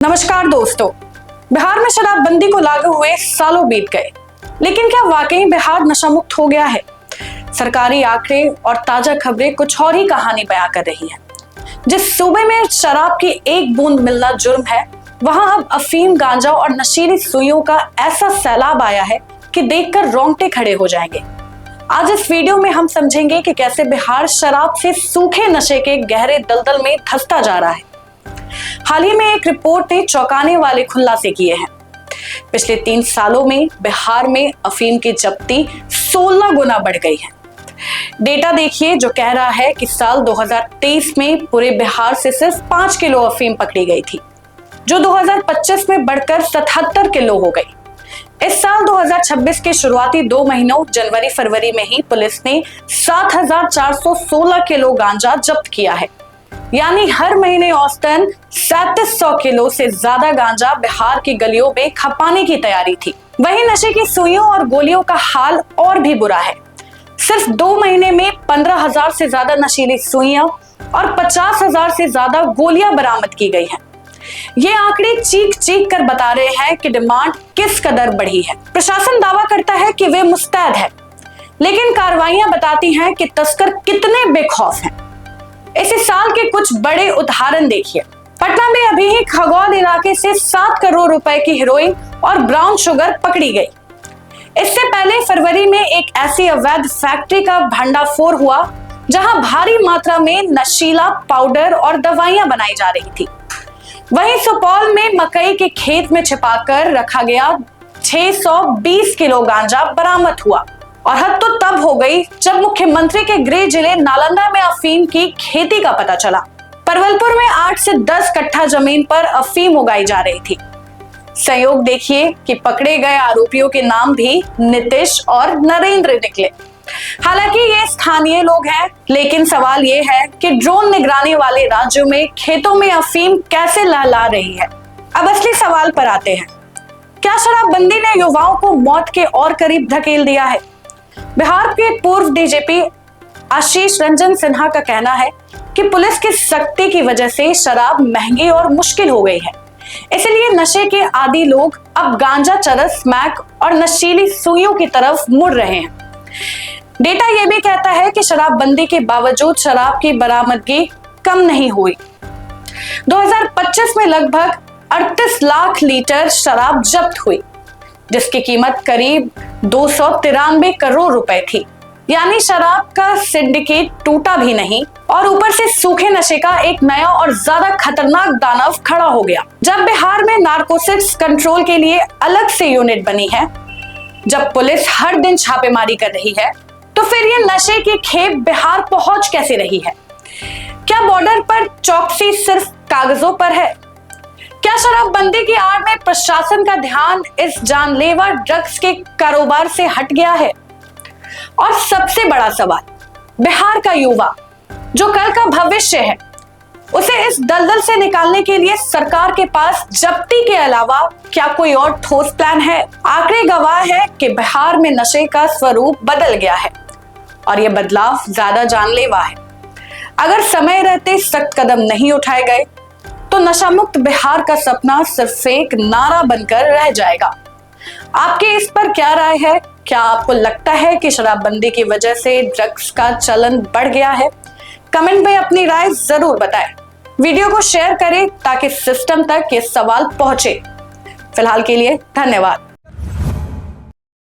नमस्कार दोस्तों, बिहार में शराबबंदी को लागू हुए सालों बीत गए, लेकिन क्या वाकई बिहार नशा मुक्त हो गया है? सरकारी आंकड़े और ताजा खबरें कुछ और ही कहानी बयां कर रही है। जिस सूबे में शराब की एक बूंद मिलना जुर्म है, वहां अब अफीम, गांजा और नशीली सुइयों का ऐसा सैलाब आया है कि देखकर रोंगटे खड़े हो जाएंगे। आज इस वीडियो में हम समझेंगे कि कैसे बिहार शराब से सूखे नशे के गहरे दलदल में धंसता जा रहा है। हाल ही में एक रिपोर्ट ने चौंकाने वाले खुलासे किए हैं। पिछले 3 सालों में बिहार में अफीम की जब्ती 16 गुना बढ़ गई है। डेटा देखिए जो कह रहा है कि साल 2023 में पूरे बिहार से सिर्फ 5 किलो अफीम पकड़ी गई थी, जो 2025 में बढ़कर 77 किलो हो गई। इस साल 2026 के शुरुआती 2 महीनों जनवरी फरवरी में ही पुलिस ने 7416 किलो गांजा जब्त किया है, यानी हर महीने औसतन 3700 किलो से ज्यादा गांजा बिहार की गलियों में खपाने की तैयारी थी। वहीं नशे की सुइयों और गोलियों का हाल और भी बुरा है। सिर्फ 2 महीने में 15,000 से ज्यादा नशीली सुइयां और 50,000 से ज्यादा गोलियां बरामद की गई हैं। ये आंकड़े चीख चीख कर बता रहे हैं कि डिमांड किस कदर बढ़ी है। प्रशासन दावा करता है कि वे मुस्तैद है, लेकिन कार्रवाइयां बताती हैं कि तस्कर कितने बेखौफ हैं। इसी साल के कुछ बड़े उदाहरण देखिए। पटना में अभी ही खगौल इलाके से 7 करोड़ रुपए की हेरोइन और ब्राउन शुगर पकड़ी गई। इससे पहले फरवरी में एक ऐसी अवैध फैक्ट्री का भंडाफोड़ हुआ जहां भारी मात्रा में नशीला पाउडर और दवाइयां बनाई जा रही थी। वहीं सुपौल में मकई के खेत में छिपाकर रखा गया 620 किलो गांजा बरामद हुआ। और हद तो तब हो गई जब मुख्यमंत्री के गृह जिले नालंदा में अफीम की खेती का पता चला। परवलपुर में 8 से 10 कट्ठा जमीन पर अफीम उगाई जा रही थी। संयोग देखिए कि पकड़े गए आरोपियों के नाम भी नीतीश और नरेंद्र निकले। हालांकि ये स्थानीय लोग हैं, लेकिन सवाल ये है कि ड्रोन निगरानी वाले राज्यों में खेतों में अफीम कैसे लहला रही है। अब असली सवाल पर आते हैं, क्या शराबबंदी ने युवाओं को मौत के और करीब धकेल दिया है? बिहार के पूर्व डीजीपी आशीष रंजन सिन्हा का कहना है कि पुलिस की सख्ती की वजह से शराब महंगी और मुश्किल हो गई है, इसलिए नशे के आदी लोग अब गांजा, चरस, स्मैक और नशीली सुइयों की तरफ मुड़ रहे हैं। डेटा यह भी कहता है कि शराबबंदी के बावजूद शराब की बरामदगी कम नहीं हुई। 2025 में लगभग 38 लाख लीटर शराब जब्त हुई, जिसकी कीमत करीब 293 करोड़ रुपए थी। यानी शराब का सिंडिकेट टूटा भी नहीं और ऊपर से सूखे नशे का एक नया और ज्यादा खतरनाक दानव खड़ा हो गया। जब बिहार में नारकोटिक्स कंट्रोल के लिए अलग से यूनिट बनी है, जब पुलिस हर दिन छापेमारी कर रही है, तो फिर ये नशे की खेप बिहार पहुंच कैसे रही है? क्या बॉर्डर पर चौकसी सिर्फ कागजों पर है? क्या शराबबंदी की आड़ में प्रशासन का ध्यान इस जानलेवा ड्रग्स के कारोबार से हट गया है? और सबसे बड़ा सवाल, बिहार का युवा जो कल का भविष्य है, उसे इस दलदल से निकालने के लिए सरकार के पास जब्ती के अलावा क्या कोई और ठोस प्लान है? आंकड़े गवाह है कि बिहार में नशे का स्वरूप बदल गया है और यह बदलाव ज्यादा जानलेवा है। अगर समय रहते सख्त कदम नहीं उठाए गए तो नशा मुक्त बिहार का सपना सिर्फ एक नारा बनकर रह जाएगा। आपकी इस पर क्या राय है? क्या आपको लगता है कि शराबबंदी की वजह से ड्रग्स का चलन बढ़ गया है? कमेंट में अपनी राय जरूर बताएं। वीडियो को शेयर करें ताकि सिस्टम तक ये सवाल पहुंचे। फिलहाल के लिए धन्यवाद।